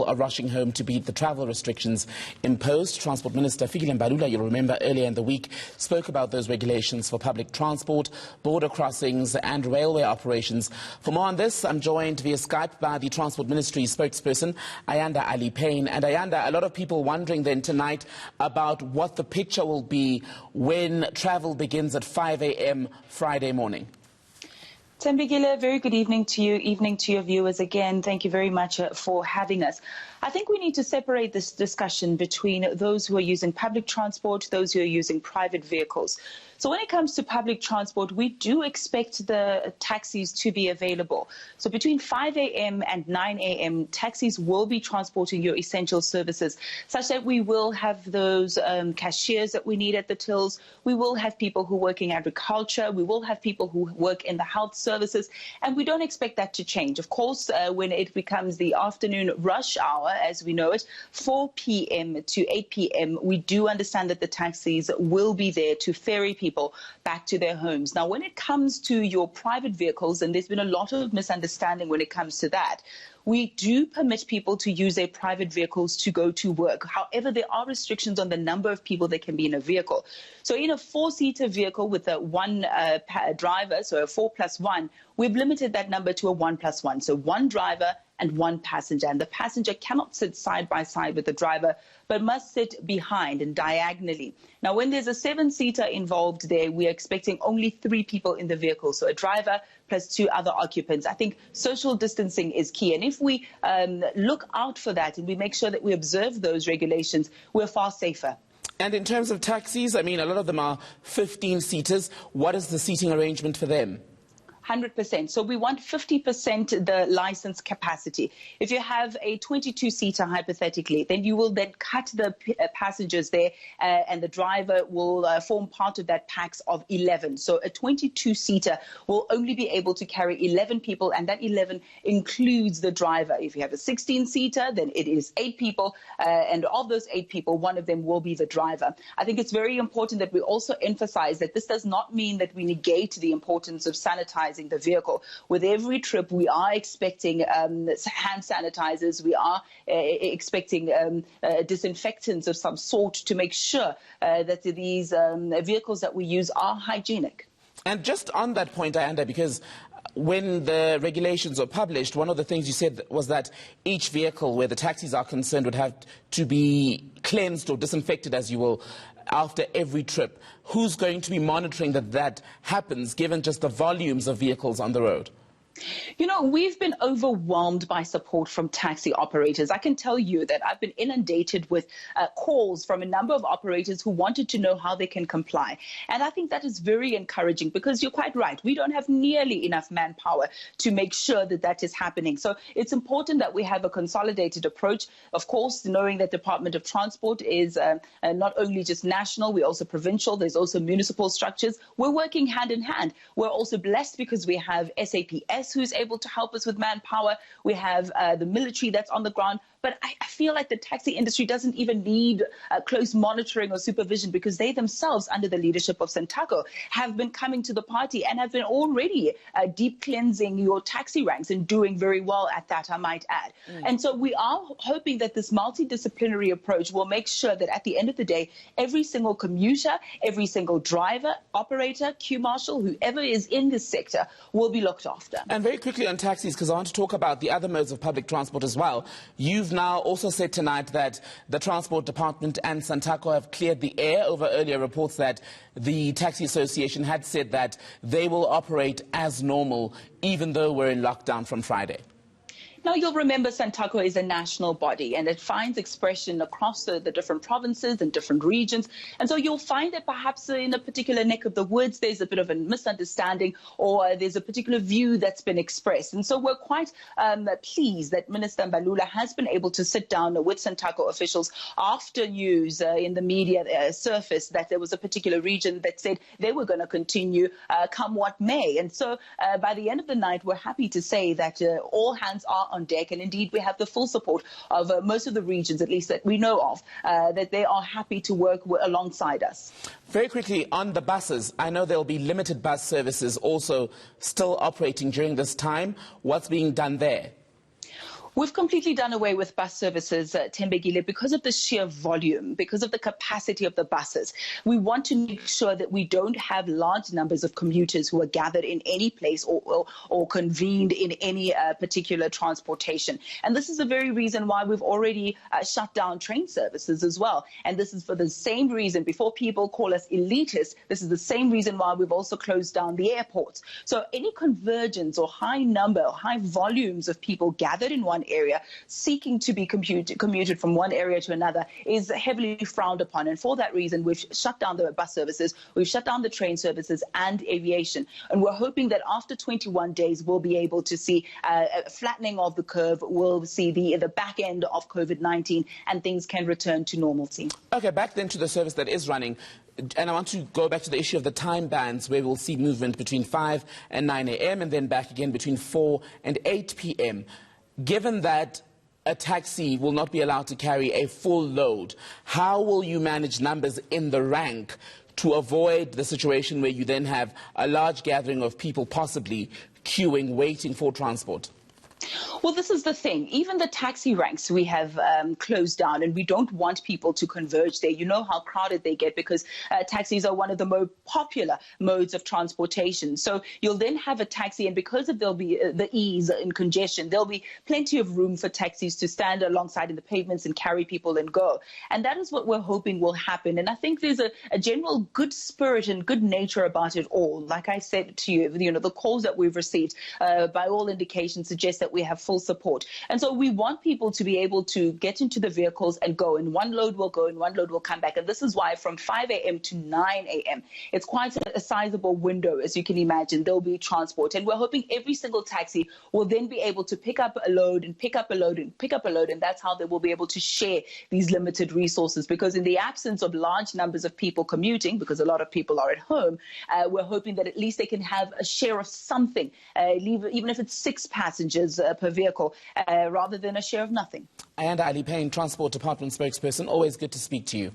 are rushing home to beat the travel restrictions imposed. Transport Minister Fikile Mbalula, you'll remember earlier in the week, spoke about those regulations for public transport, border crossings and railway operations. For more on this, I'm joined via Skype by the Transport Ministry spokesperson, Ayanda Allie-Paine. And Ayanda, a lot of people wondering then tonight about what the picture will be when travel begins at 5 a.m. Friday morning. Thembekile, very good evening to you, evening to your viewers again. Thank you very much for having us. I think we need to separate this discussion between those who are using public transport, those who are using private vehicles. So when it comes to public transport, we do expect the taxis to be available. So between 5 a.m. and 9 a.m., taxis will be transporting your essential services, such that we will have those cashiers that we need at the tills. We will have people who work in agriculture. We will have people who work in the health services. And we don't expect that to change. Of course, when it becomes the afternoon rush hour, as we know it, 4 p.m. to 8 p.m., we do understand that the taxis will be there to ferry people back to their homes. Now, when it comes to your private vehicles, and there's been a lot of misunderstanding when it comes to that, we do permit people to use their private vehicles to go to work. However, there are restrictions on the number of people that can be in a vehicle. So in a 4-seater vehicle with a one driver, so a 4+1, we've limited that number to a 1+1. So one driver and one passenger. And the passenger cannot sit side by side with the driver, but must sit behind and diagonally. Now, when there's a 7-seater involved there, we are expecting only 3 people in the vehicle. So a driver plus 2 other occupants. I think social distancing is key. And if we look out for that and we make sure that we observe those regulations, we're far safer. And in terms of taxis, I mean, a lot of them are 15-seaters. What is the seating arrangement for them? 100%. So we want 50% the license capacity. If you have a 22-seater, hypothetically, then you will then cut the passengers there and the driver will form part of that pax of 11. So a 22-seater will only be able to carry 11 people, and that 11 includes the driver. If you have a 16-seater, then it is 8 people, and of those 8 people, one of them will be the driver. I think it's very important that we also emphasize that this does not mean that we negate the importance of sanitizing the vehicle. With every trip, we are expecting hand sanitizers. We are expecting disinfectants of some sort to make sure that these vehicles that we use are hygienic. And just on that point, Ayanda, because when the regulations were published, one of the things you said was that each vehicle where the taxis are concerned would have to be cleansed or disinfected, as you will, after every trip. Who's going to be monitoring that that happens, given just the volumes of vehicles on the road? You know, we've been overwhelmed by support from taxi operators. I can tell you that I've been inundated with calls from a number of operators who wanted to know how they can comply. And I think that is very encouraging, because you're quite right. We don't have nearly enough manpower to make sure that that is happening. So it's important that we have a consolidated approach. Of course, knowing that Department of Transport is not only just national, we're also provincial. There's also municipal structures. We're working hand in hand. We're also blessed because we have SAPS, who's able to help us with manpower. We have the military that's on the ground. But I feel like the taxi industry doesn't even need close monitoring or supervision, because they themselves, under the leadership of Santaco, have been coming to the party and have been already deep cleansing your taxi ranks and doing very well at that, I might add. And so we are hoping that this multidisciplinary approach will make sure that at the end of the day, every single commuter, every single driver, operator, queue marshal, whoever is in this sector, will be looked after. And very quickly on taxis, because I want to talk about the other modes of public transport as well. You've now also said tonight that the Transport Department and Santaco have cleared the air over earlier reports that the Taxi Association had said that they will operate as normal, even though we're in lockdown from Friday. Now, you'll remember Santaco is a national body, and it finds expression across the different provinces and different regions. And so you'll find that perhaps in a particular neck of the woods, there's a bit of a misunderstanding, or there's a particular view that's been expressed. And so we're quite pleased that Minister Mbalula has been able to sit down with Santaco officials after news in the media surfaced that there was a particular region that said they were going to continue come what may. And so by the end of the night, we're happy to say that all hands are on deck, and indeed we have the full support of most of the regions, at least that we know of, that they are happy to work alongside us. Very quickly, on the buses, I know there will be limited bus services also still operating during this time. What's being done there? We've completely done away with bus services, Thembekile, because of the sheer volume, because of the capacity of the buses. We want to make sure that we don't have large numbers of commuters who are gathered in any place or convened in any particular transportation. And this is the very reason why we've already shut down train services as well. And this is for the same reason. Before people call us elitists, this is the same reason why we've also closed down the airports. So any convergence or high number, or high volumes of people gathered in one area seeking to be commuted from one area to another is heavily frowned upon. And for that reason, we've shut down the bus services, we've shut down the train services and aviation. And we're hoping that after 21 days, we'll be able to see a flattening of the curve. We'll see the back end of COVID-19 and things can return to normalcy. Okay, back then to the service that is running. And I want to go back to the issue of the time bands where we'll see movement between 5 and 9 a.m. and then back again between 4 and 8 p.m. Given that a taxi will not be allowed to carry a full load, how will you manage numbers in the rank to avoid the situation where you then have a large gathering of people possibly queuing, waiting for transport? Well, this is the thing. Even the taxi ranks we have closed down, and we don't want people to converge there. You know how crowded they get because taxis are one of the more popular modes of transportation. So you'll then have a taxi, and because of there'll be the ease in congestion, there'll be plenty of room for taxis to stand alongside in the pavements and carry people and go. And that is what we're hoping will happen. And I think there's a general good spirit and good nature about it all. Like I said to you, the calls that we've received, by all indications, suggest that we have full support. And so we want people to be able to get into the vehicles and go. And one load will go and one load will come back. And this is why from 5 a.m. to 9 a.m., it's quite a sizable window, as you can imagine. There'll be transport. And we're hoping every single taxi will then be able to pick up a load and pick up a load and pick up a load. And that's how they will be able to share these limited resources. Because in the absence of large numbers of people commuting, because a lot of people are at home, we're hoping that at least they can have a share of something, even if it's 6 passengers per vehicle, rather than a share of nothing. Ayanda Allie-Paine, Transport Department spokesperson, always good to speak to you.